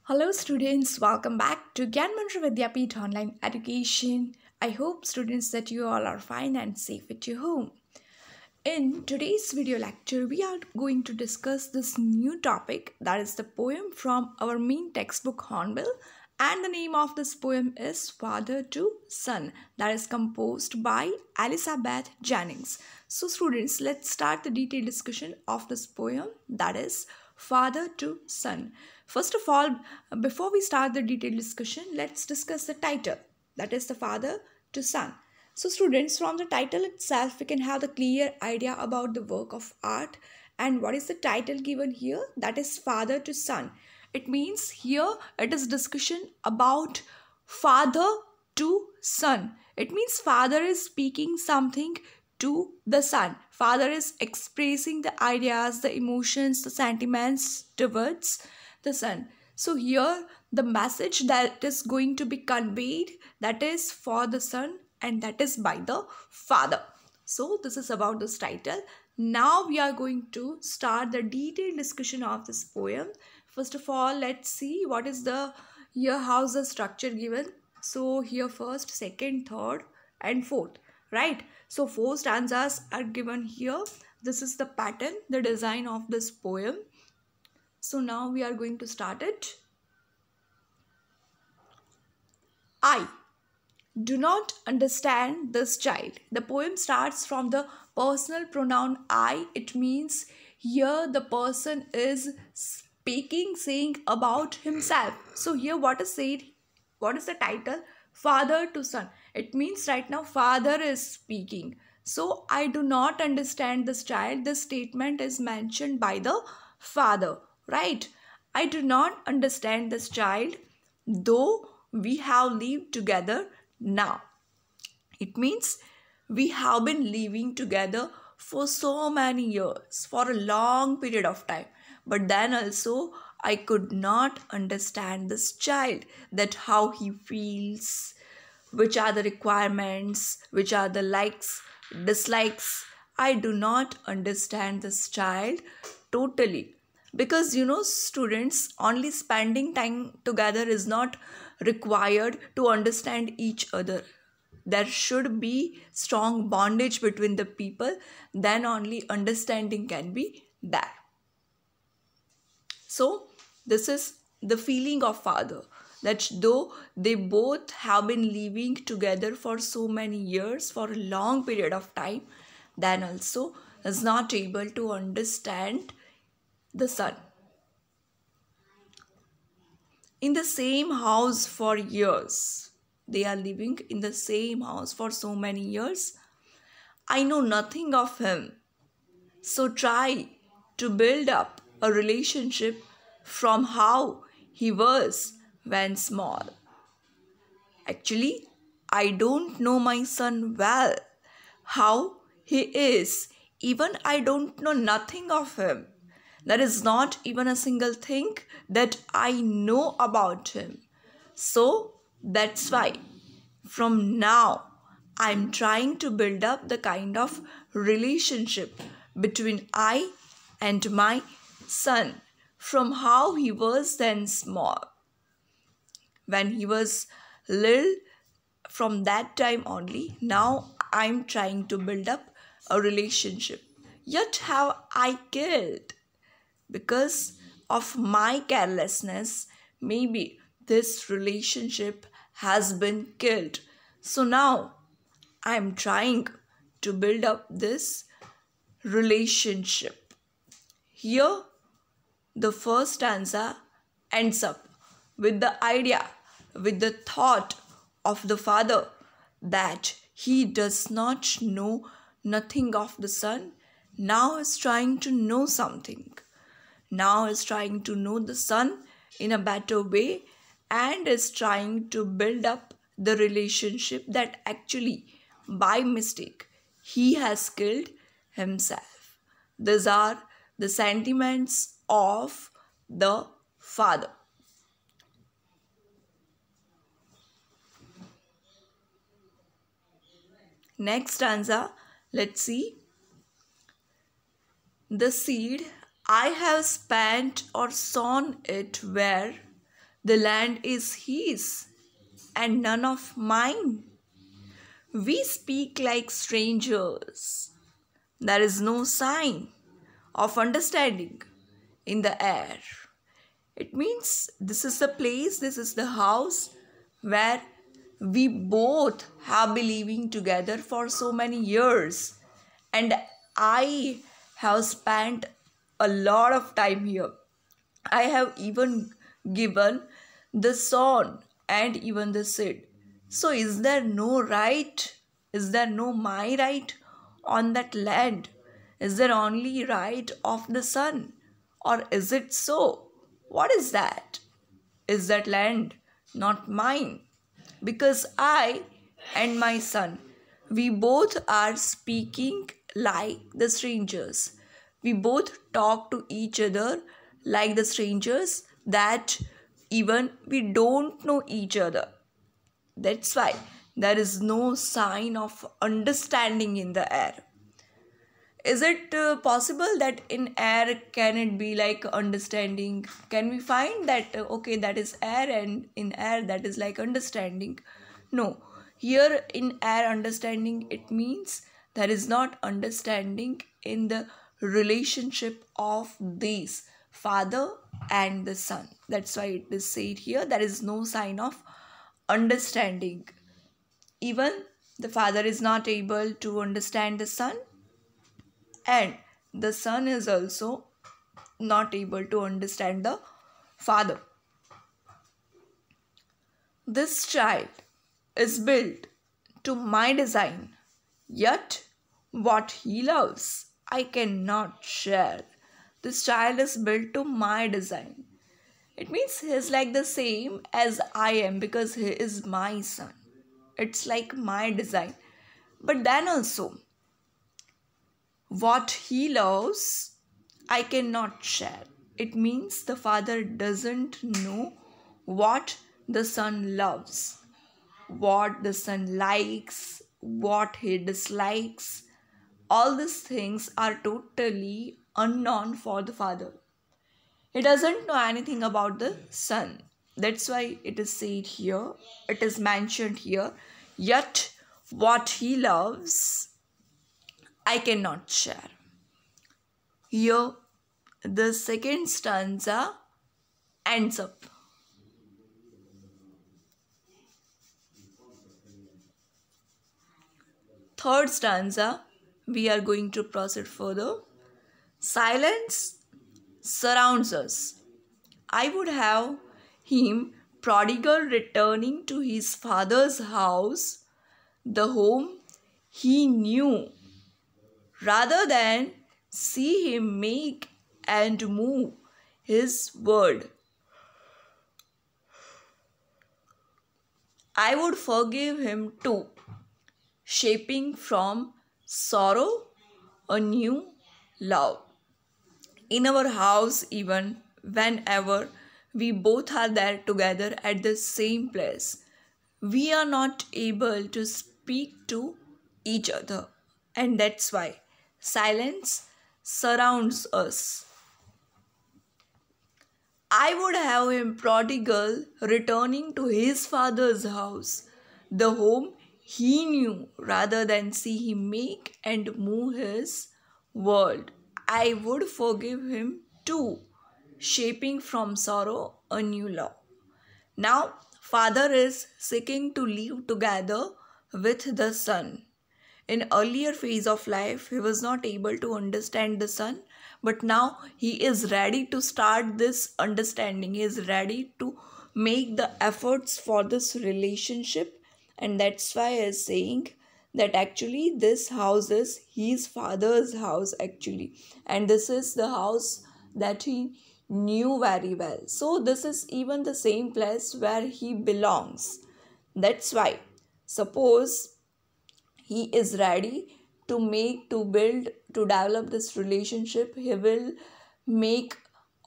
Hello students, welcome back to Gyanmantra Vidyapith Online Education. I hope students that you all are fine and safe at your home. In today's video lecture, we are going to discuss this new topic, that is the poem from our main textbook Hornbill, and the name of this poem is Father to Son, that is composed by Elizabeth Jennings. So students, let's start the detailed discussion of this poem, that is Father to Son. First of all, before we start the detailed discussion, let's discuss the title, that is the Father to Son. So students, from the title itself, we can have the clear idea about the work of art. And what is the title given here? That is Father to Son. It means here it is discussion about father to son. It means father is speaking something to the son. Father is expressing the ideas, the emotions, the sentiments towards the son. So here the message that is going to be conveyed, that is for the son and that is by the father. So this is about this title. Now we are going to start the detailed discussion of this poem. First of all, let's see what is the here, how's the structure given. So here first, second, third and fourth, right? So 4 stanzas are given here. This is the pattern, the design of this poem. So now we are going to start it. I do not understand this child. The poem starts from the personal pronoun I. It means here the person is speaking, saying about himself. So here what is said, what is the title? Father to son. It means right now father is speaking. So I do not understand this child. This statement is mentioned by the father, right? I do not understand this child, though we have lived together now. It means we have been living together for so many years, for a long period of time. But then also I could not understand this child, that how he feels, which are the requirements, which are the likes, dislikes. I do not understand this child totally. Because students, only spending time together is not required to understand each other. There should be strong bondage between the people, then only understanding can be there. So this is the feeling of father, that though they both have been living together for so many years, for a long period of time, then also is not able to understand the son. In the same house for years. They are living in the same house for so many years. I know nothing of him. So try to build up a relationship from how he was when small. Actually, I don't know my son well. How he is, even I don't know nothing of him. There is not even a single thing that I know about him. So that's why from now I'm trying to build up the kind of relationship between I and my son from how he was then small. When he was little, from that time only, now I'm trying to build up a relationship. Yet have I killed? Because of my carelessness, maybe this relationship has been killed. So now I am trying to build up this relationship. Here, the first stanza ends up with the idea, with the thought of the father that he does not know nothing of the son, now is trying to know something. Now is trying to know the son in a better way and is trying to build up the relationship that actually by mistake he has killed himself. These are the sentiments of the father. Next stanza, let's see. The seed I have spent or sown it where The land is his and none of mine. We speak like strangers. There is no sign of understanding in the air. It means this is the place, this is the house where we both have been living together for so many years. And I have spent a lot of time here. I have even given the son and even the seed. So is there no right? Is there no my right on that land? Is there only right of the son? Or is it so? What is that? Is that land not mine? Because I and my son, we both are speaking like the strangers. We both talk to each other like the strangers that even we don't know each other. That's why there is no sign of understanding in the air. Is it possible that in air can it be like understanding? Can we find that okay, that is air, and in air that is like understanding? No, here in air understanding, it means there is not understanding in the relationship of these father and the son. That's why it is said here there is no sign of understanding. Even the father is not able to understand the son, and the son is also not able to understand the father. This child is built to my design, yet what he loves I cannot share. This child is built to my design. It means he is like the same as I am because he is my son. It's like my design. But then also, what he loves, I cannot share. It means the father doesn't know what the son loves, what the son likes, what he dislikes. All these things are totally unknown for the father. He doesn't know anything about the son. That's why it is said here, it is mentioned here, yet what he loves, I cannot share. Here, the second stanza ends up. Third stanza, we are going to proceed further. Silence surrounds us. I would have him prodigal returning to his father's house, the home he knew, rather than see him make and move his world. I would forgive him too, shaping from sorrow a new love. In our house, even whenever we both are there together at the same place, we are not able to speak to each other, and that's why silence surrounds us. I would have him prodigal returning to his father's house, the home he knew, rather than see him make and move his world. I would forgive him too, shaping from sorrow a new love. Now, father is seeking to live together with the son. In earlier phase of life, he was not able to understand the son, but now he is ready to start this understanding. He is ready to make the efforts for this relationship, and that's why I is saying that actually this house is his father's house actually, and this is the house that he knew very well. So this is even the same place where he belongs. That's why suppose he is ready to make, to build, to develop this relationship, he will make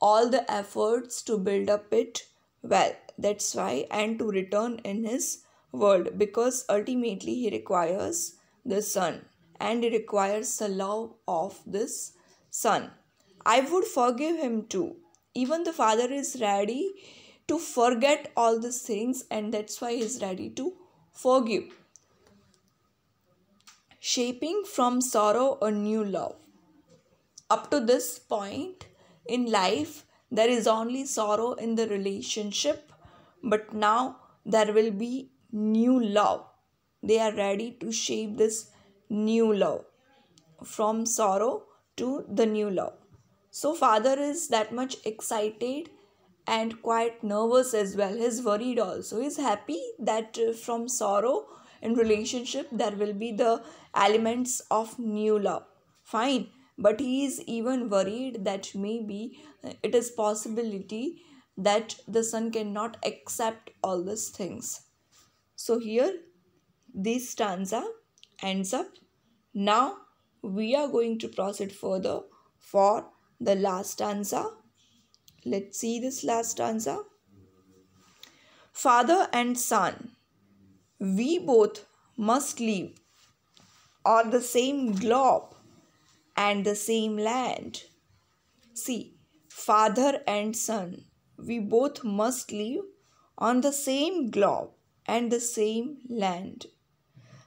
all the efforts to build up it well. That's why, and to return in his world, because ultimately he requires the son and he requires the love of this son. I would forgive him too. Even the father is ready to forget all these things, and that's why he's ready to forgive, shaping from sorrow a new love. Up to this point in life, there is only sorrow in the relationship, but now there will be new love. They are ready to shape this new love from sorrow to the new love. So, father is that much excited and quite nervous as well. He's worried also. He's happy that from sorrow in relationship there will be the elements of new love. Fine, but he is even worried that maybe it is possibility that the son cannot accept all these things. So here this stanza ends up. Now we are going to proceed further for the last stanza. Let's see this last stanza. Father and son, we both must live on the same globe and the same land. See, father and son, we both must live on the same globe and the same land.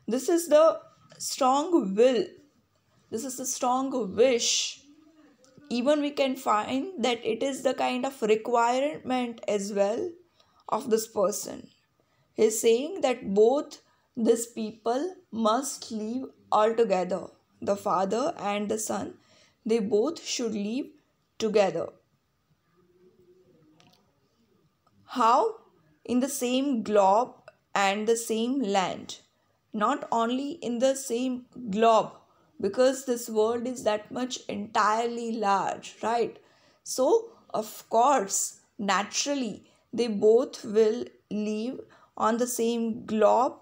This is the strong will. This is the strong wish. Even we can find that it is the kind of requirement as well of this person. He is saying that both these people must live all together. The father and the son, they both should live together. How? In the same globe and the same land. Not only in the same globe, because this world is that much entirely large, right? So, of course, naturally, they both will live on the same globe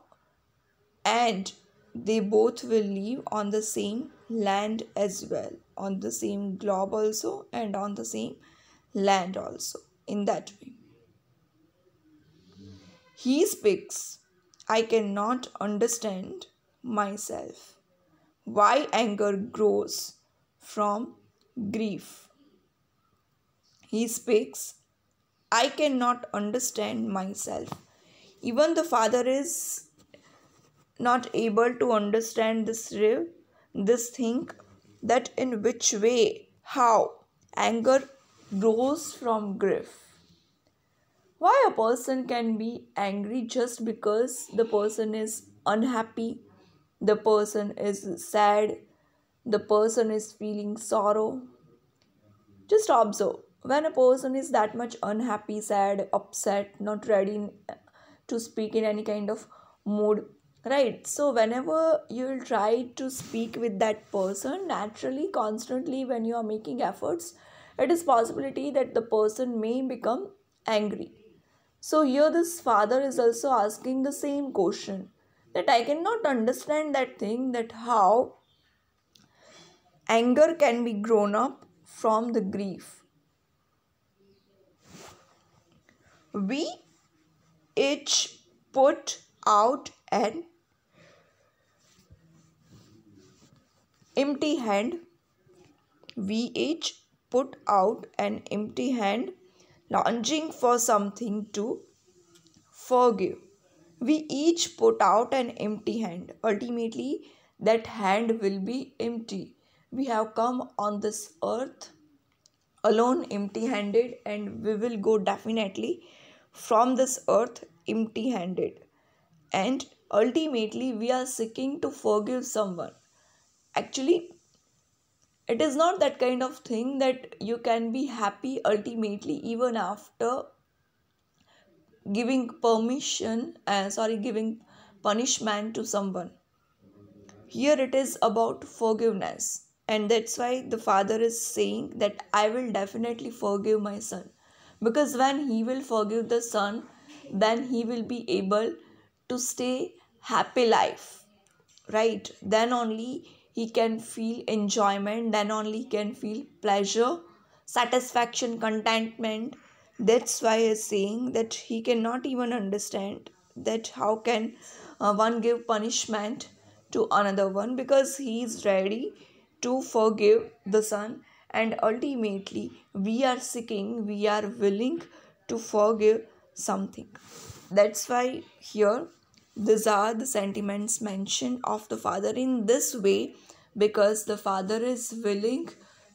and they both will live on the same land as well. On the same globe also and on the same land also. In that way. He speaks, I cannot understand myself. Why anger grows from grief. He speaks, I cannot understand myself. Even the father is not able to understand this thing, that in which way, how anger grows from grief. Why a person can be angry just because the person is unhappy, the person is sad, the person is feeling sorrow. Just observe, when a person is that much unhappy, sad, upset, not ready to speak in any kind of mood, right? So whenever you will try to speak with that person, naturally, constantly when you are making efforts, it is possibility that the person may become angry. So here this father is also asking the same question, that I cannot understand that thing, that how anger can be grown up from the grief. We each put out an empty hand. We each put out an empty hand, longing for something to forgive. We each put out an empty hand. Ultimately, that hand will be empty. We have come on this earth alone, empty handed, and we will go definitely from this earth empty handed. And ultimately, we are seeking to forgive someone. Actually, it is not that kind of thing that you can be happy ultimately even after giving punishment to someone. Here it is about forgiveness, and that's why the father is saying that I will definitely forgive my son, because when he will forgive the son, then he will be able to stay happy life, right? Then only he can feel enjoyment, then only he can feel pleasure, satisfaction, contentment. That's why he's saying that he cannot even understand that how can one give punishment to another one, because he is ready to forgive the son. And ultimately we are willing to forgive something. That's why here these are the sentiments mentioned of the father in this way, because the father is willing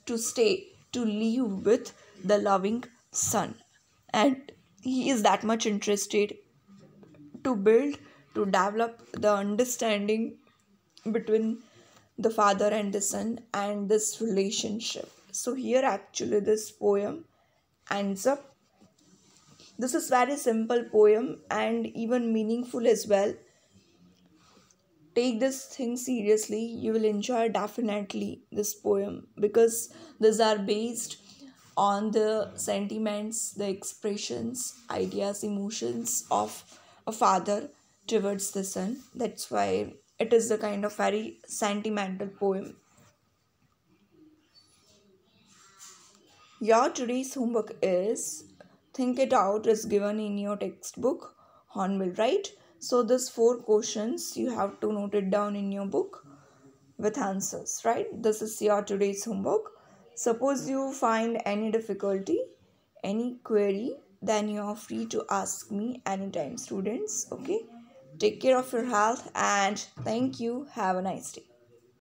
to stay, to live with the loving son, and he is that much interested to build, to develop the understanding between the father and the son and this relationship. So here actually this poem ends up. This is very simple poem and even meaningful as well. Take this thing seriously, you will enjoy definitely this poem, because these are based on the sentiments, the expressions, ideas, emotions of a father towards the son. That's why it is a kind of very sentimental poem. Your today's homework is think it out is given in your textbook Hornbill, right? So this four questions you have to note it down in your book with answers, right? This is your today's homework. Suppose you find any difficulty, any query, then you are free to ask me anytime, students. Okay? Take care of your health and thank you. Have a nice day.